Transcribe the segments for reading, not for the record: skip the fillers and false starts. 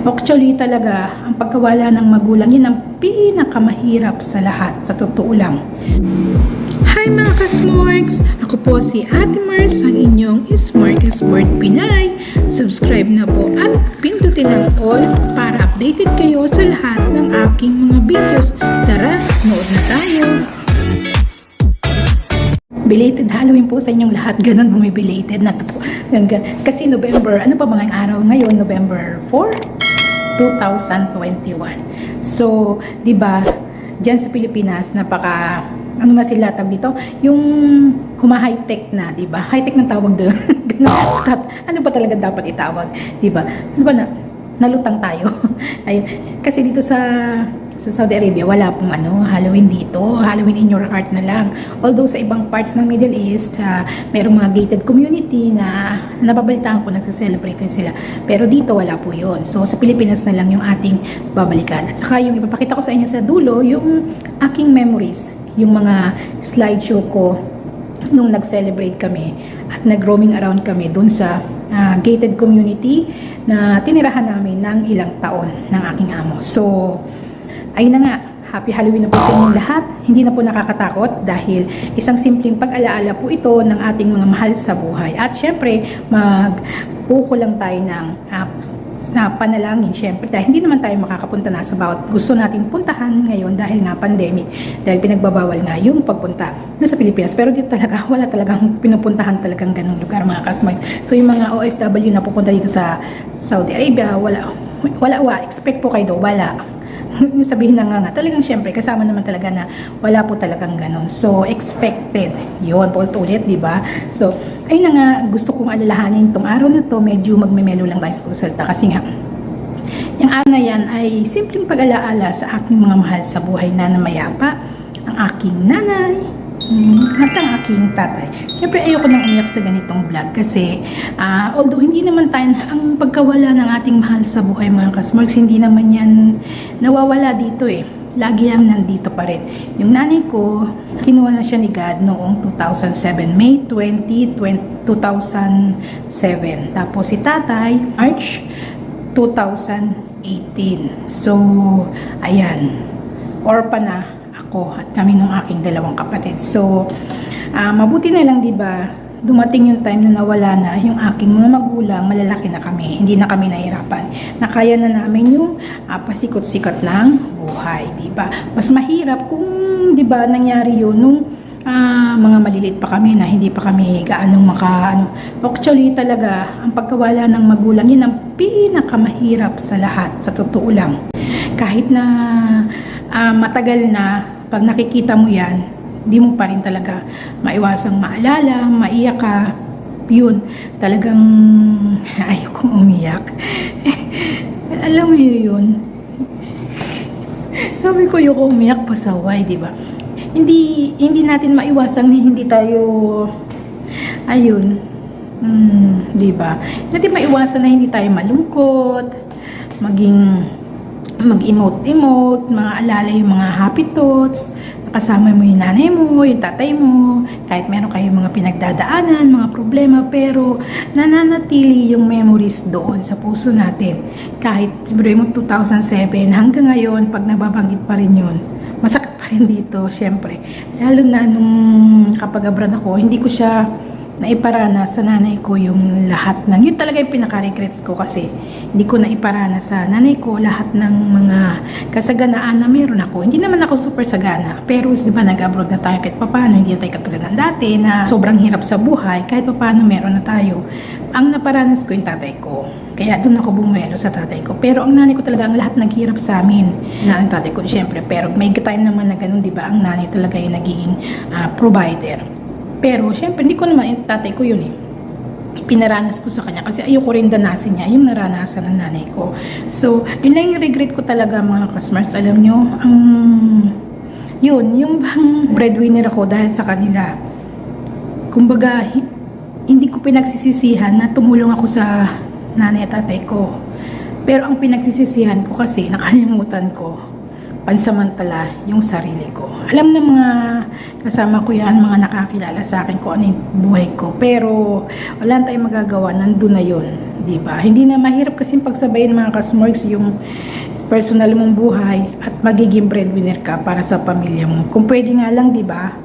Actually talaga, ang pagkawala ng magulang, yun ang pinakamahirap sa lahat, sa totoo lang. Hi mga ka-Smorks! Ako po si Ate Mars, ang inyong Smart Pinay. Subscribe na po at pindutin ang all para updated kayo sa lahat ng aking mga videos. Tara, nood na tayo! Belated Halloween po sa inyong lahat. Ganun bumibelated na to po. Kasi November, ano pa mga araw ngayon? November 4, 2021. So, di ba, diyan sa Pilipinas, ano na sila tawag dito? Yung huma-high-tech na, di ba? High-tech ng tawag doon. Ano ba talaga dapat itawag? Di ba? Ano ba nalutang tayo? Ayun. Kasi dito sa Saudi Arabia, wala pong Halloween dito. Halloween in your heart na lang. Although sa ibang parts ng Middle East, mayroong mga gated community na napabalitaan ko, nagse-celebrate sila. Pero dito wala po yun. So sa Pilipinas na lang yung ating babalikan. At saka yung ipapakita ko sa inyo sa dulo, yung aking memories, yung mga slideshow ko nung nag-celebrate kami at nag-roaming around kami dun sa gated community na tinirahan namin ng ilang taon ng aking amo. So, ayun na nga, Happy Halloween na po sa inyong lahat. Hindi na po nakakatakot dahil isang simpleng pag-alaala po ito ng ating mga mahal sa buhay. At syempre, mag-uko lang tayo ng panalangin. Syempre, dahil hindi naman tayo makakapunta na sa bawat gusto nating puntahan ngayon dahil nga pandemic. Dahil pinagbabawal nga yung pagpunta na sa Pilipinas. Pero dito talaga, wala talagang pinupuntahan talagang ganung lugar mga kasmates. So yung mga OFW na pupunta dito sa Saudi Arabia, wala, expect po kayo wala. Sabihin na nga talagang syempre kasama naman talaga na wala po talagang ganun. So expected yun po ulit, di ba? So ayun na nga, gusto kong alalahanin itong araw na to, medyo magmemelo lang tayo sa pagsalita kasi nga yung araw na yan ay simpleng pag-alaala sa aking mga mahal sa buhay na namayapa, ang aking nanay at ang aking tatay. Siyempre ayoko nang umiyak sa ganitong vlog kasi although hindi naman tayo, ang pagkawala ng ating mahal sa buhay mga kasmarks, hindi naman yan nawawala dito eh. Lagi yan nandito pa rin. Yung nanay ko, kinuha na siya ni God noong 2007, May 20, 2007. Tapos si tatay, March 2018. So, ayan, orphan na ako at kami ng aking dalawang kapatid. So, mabuti na lang, 'di ba? Dumating yung time na nawala na yung aking mga magulang, malalaki na kami. Hindi na kami nahirapan. Nakaya na namin yung pasikot-sikot ng buhay, 'di ba? Mas mahirap kung 'di ba nangyari 'yun nung mga maliliit pa kami na hindi pa kami gaanong Actually talaga, ang pagkawala ng magulang, yun ang pinakamahirap sa lahat, sa totoo lang. Kahit na matagal na, pag nakikita mo yan, hindi mo pa rin talaga maiwasang maalala, maiyak ka. Yun, talagang ayokong umiyak. Alam mo yun, sabi ko ayokong umiyak pasaway, di ba? Hindi natin maiwasan na hindi tayo di ba? Hindi natin maiwasan na hindi tayo malungkot, mag-emote, mga alala yung mga happy thoughts, kasama mo yung nanay mo, yung tatay mo, kahit meron kayong mga pinagdadaanan, mga problema, pero nananatili yung memories doon sa puso natin. Kahit siguro mo 2007, hanggang ngayon, pag nababanggit pa rin yun, masakit pa rin dito, syempre. Lalo na nung kapag abroad ako, hindi ko siya naiparana sa nanay ko yung lahat ng, yun talaga yung pinaka-regrets ko kasi hindi ko naiparana sa nanay ko lahat ng mga kasaganaan na meron ako. Hindi naman ako super sagana, pero di ba nag-abroad na tayo kahit papaano, hindi na tayo katulad ng dati na sobrang hirap sa buhay, kahit papaano meron na tayo. Ang naparanas ko yung tatay ko, kaya doon ako bumuelo sa tatay ko. Pero ang nanay ko talaga, ang lahat naghirap sa amin na ang tatay ko syempre, pero may time naman na ganun, di ba, ang nanay talaga yung nagiging provider. Pero, syempre, hindi ko naman, yung tatay ko yun eh. Pinaranas ko sa kanya kasi ayoko rin danasin niya yung naranasan ng nanay ko. So, yun lang yung regret ko talaga mga kasmarts. Alam nyo, yung bang breadwinner ako dahil sa kanila. Kumbaga, hindi ko pinagsisisihan na tumulong ako sa nanay at tatay ko. Pero ang pinagsisisihan ko kasi, nakalimutan ko pansamantala yung sarili ko. Alam ng mga kasama ko yan, mga nakakilala sa akin kung ano yung buhay ko. Pero wala tayong magagawa, nandun na yun. Diba? Hindi na mahirap kasi pagsabayin mga kasmorgs yung personal mong buhay at magiging breadwinner ka para sa pamilya mo. Kung pwede nga lang, diba,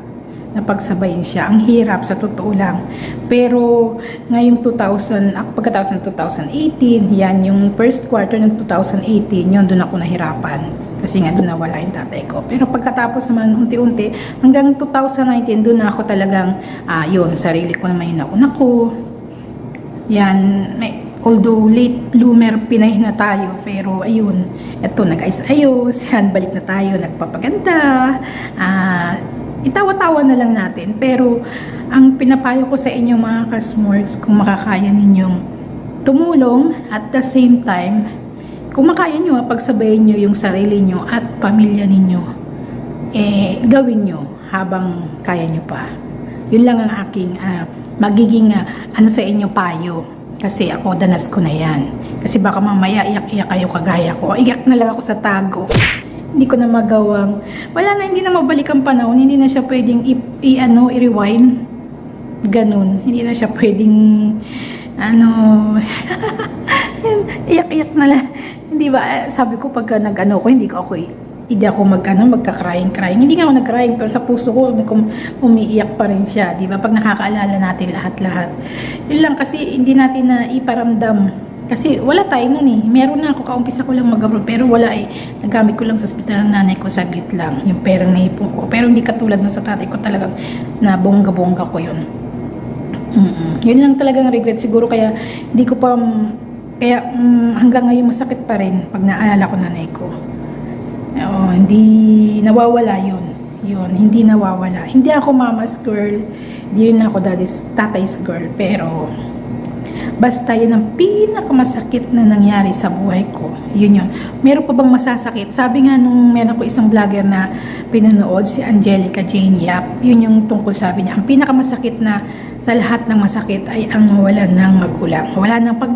na pagsabayin siya. Ang hirap sa totoo lang. Pero ngayong pagkatapos ng 2018, yan yung first quarter ng 2018, yun doon ako nahirapan. Kasi nga doon nawala yung tatay ko. Pero pagkatapos naman unti-unti, hanggang 2019, doon na ako talagang, yun, sarili ko naman yung nauna ko. Yan, although late bloomer, Pinay na tayo. Pero ayun, eto, nag-ayos-ayos, yan, balik na tayo, nagpapaganda. Itawa-tawa na lang natin. Pero ang pinapayo ko sa inyo mga kasmorgs, kung makakaya ninyong tumulong at the same time, kung makaya nyo, pagsabayin nyo yung sarili nyo at pamilya ninyo, gawin nyo habang kaya nyo pa. Yun lang ang aking magiging sa inyo payo. Kasi ako, danas ko na yan. Kasi baka mamaya iyak-iyak kayo kagaya ko. Iyak na lang ako sa tago. Hindi ko na magawang, hindi na mabalik ang panahon. Hindi na siya pwedeng i-rewind. Ganun. Hindi na siya pwedeng iyak-iyak na lang. Hindi ba, sabi ko pagka hindi ako magka-crying. Hindi nga ako nag-crying, pero sa puso ko, umiiyak pa rin siya. Di ba? Pag nakakaalala natin lahat-lahat. Yun lang kasi hindi natin na iparamdam. Kasi wala tayo nun eh. Meron na ako, kaumpisa ko lang mag-abroad, pero wala eh. Nagamit ko lang sa ospital ng nanay ko, saglit lang. Yung perang naipon ko. Pero hindi katulad nun sa tatay ko, talagang na bongga-bongga ko yun. Yun lang talagang regret siguro, kaya hindi ko pa hanggang ngayon masakit pa rin pag naalala ko nanay ko. Hindi nawawala yun, hindi nawawala. Hindi ako mama's girl, hindi rin ako tatay's girl, pero basta yun ang pinakamasakit na nangyari sa buhay ko. Yun. Meron pa bang masasakit? Sabi nga nung meron ko isang vlogger na pinanood, si Angelica Jane Yap, yun yung tungkol, sabi niya, ang pinakamasakit na sa lahat ng masakit ay ang mawalan ng magulang. Wala nang pag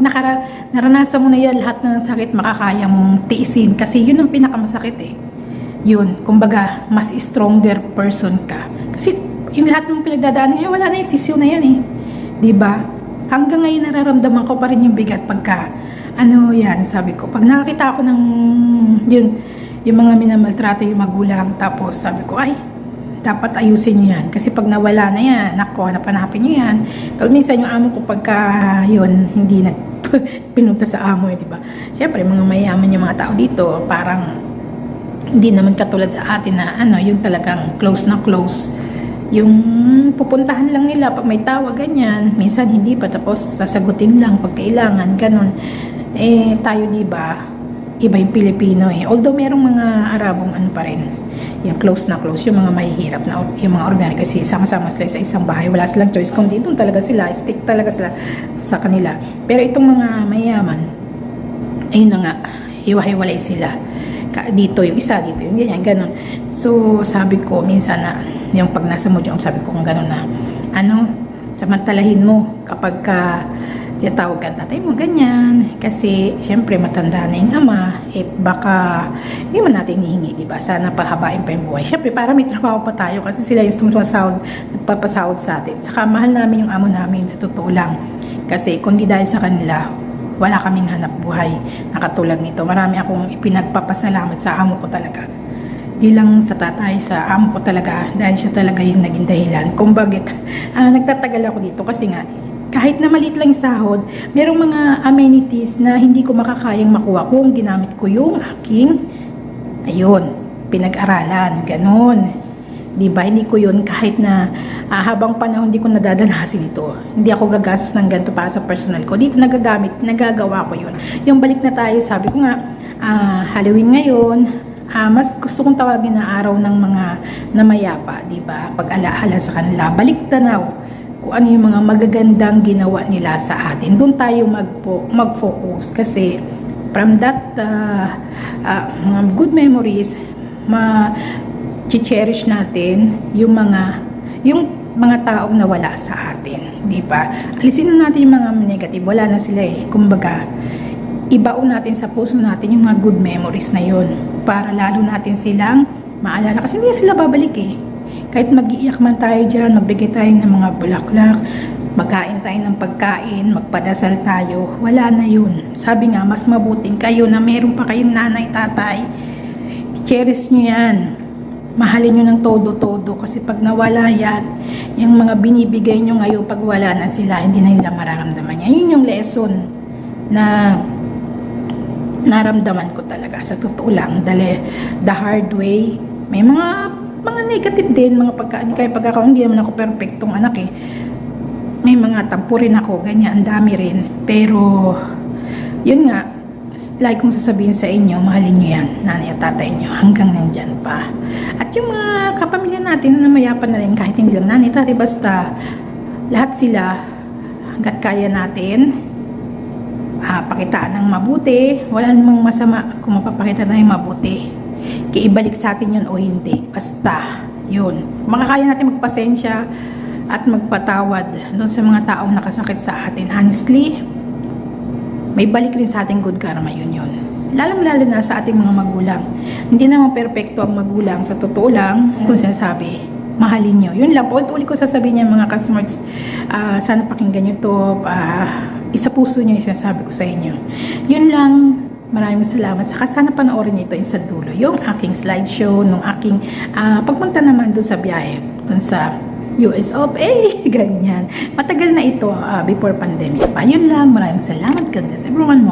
naranasan mo na yan, lahat ng sakit makakaya mong tiisin kasi yun ang pinakamasakit eh. Yun, kumbaga, mas stronger person ka. Kasi yung lahat ng pinagdadaanan ngayon, wala na yung sisiw na yan eh. Diba? Hanggang ngayon nararamdaman ko pa rin yung bigat pagka, sabi ko, pag nakakita ako ng, yung mga minamaltrato yung magulang, tapos sabi ko, dapat ayusin nyo yan. Kasi pag nawala na yan, hanapin nyo yan. Tapos minsan yung amo ko pagka hindi na pinunta sa amo, diba? Siyempre, mga mayaman yung mga tao dito, parang hindi naman katulad sa atin na yung talagang close na close. Yung pupuntahan lang nila pag may tawag, ganyan. Minsan hindi pa, tapos sasagutin lang pag kailangan, ganun. Tayo diba, iba yung Pilipino eh. Although merong mga Arabong pa rin, yung close na close, yung mga mahihirap na, yung mga ordinary, kasi sama-sama sila sa isang bahay, wala silang choice, kundi doon talaga sila, stick talaga sila sa kanila. Pero itong mga mayaman, ayun na nga, hiwa-hiwalay sila. Dito yung isa, dito yung ganyan, ganun. So, sabi ko, minsan na, yung pag nasa mood yung sabi ko kung ganun na, samantalahin mo kapag tinatawag ka tatay mo, ganyan. Kasi, syempre, matanda na yung ama, baka, hindi man natin hihingi, diba? Sana pahabain pa yung buhay. Syempre, para may trabaho pa tayo, kasi sila yung nagpapasahod sa atin. Saka, mahal namin yung amo namin, sa totoo lang. Kasi, kung di dahil sa kanila, wala kaming hanap buhay na katulad nito. Marami akong ipinagpapasalamat sa amo ko talaga. Di lang sa tatay, sa amo ko talaga, dahil siya talaga yung naging dahilan kung bakit nagtatagal ako dito. Kasi nga, kahit na maliit lang sahod, merong mga amenities na hindi ko makakayang makuha kung ginamit ko yung aking, pinag-aralan, ganun. Diba? Hindi ko yun kahit na habang panahon hindi ko nadadanasin ito. Hindi ako gagastos ng ganito para sa personal ko. Dito nagagawa ko yun. Yung balik na tayo, sabi ko nga, Halloween ngayon, mas gusto kong tawagin na araw ng mga namayapa, diba? Pag-alaala sa kanila, balik tanaw kung ano yung mga magagandang ginawa nila sa atin. Doon tayo mag-focus kasi from that mga good memories, cherish natin yung mga taong nawala sa atin, di ba? Alisin na natin yung mga negative, wala na sila eh. Kumbaga, ibaon natin sa puso natin yung mga good memories na yun. Para lalo natin silang maalala. Kasi hindi sila babalik eh. Kahit mag-iiyak man tayo dyan, magbigay tayo ng mga bulaklak, magkain tayo ng pagkain, magpadasal tayo, wala na yun. Sabi nga, mas mabuting kayo na meron pa kayong nanay, tatay, i-cherish nyo yan. Mahalin nyo ng todo-todo kasi pag nawala yan, yung mga binibigay nyo ngayon pag wala na sila, hindi na nila mararamdaman yan. Yun yung lesson na naramdaman ko talaga sa totoo lang. Dahil the hard way, may mga negative din, mga pagkaan, kaya pag ako, hindi naman ako perfectong anak eh. May mga tampo rin ako, ganyan, ang dami rin. Pero, yun nga, like kong sasabihin sa inyo, mahalin nyo yan, nanay at tatay nyo, hanggang nandyan pa. At yung mga kapamilya natin na mayapan na rin, kahit hindi lang nanay, tatay, basta, lahat sila, hanggat kaya natin, pakitaan ng mabuti, wala namang masama kung mapapakita na yung mabuti. Ibalik sa atin yun o hindi, basta, yun. Makakaya natin magpasensya, at magpatawad doon sa mga taong nakasakit sa atin. Honestly, may balik rin sa ating good karma yun. Lalong-lalo na sa ating mga magulang. Hindi naman perfecto ang magulang. Sa totoo lang, kung sinasabi, mahalin nyo. Yun lang po. Ulit ko sasabihin niya mga customers, sana pakinggan nyo to. Isa puso nyo yung sinasabi ko sa inyo. Yun lang. Maraming salamat. Saka sana panoorin nyo ito sa dulo. Yung aking slideshow, nung aking pagpunta naman doon sa biyahe. Doon sa US of A, ganyan. Matagal na ito before pandemic pa. Yun lang, maraming salamat. God bless everyone.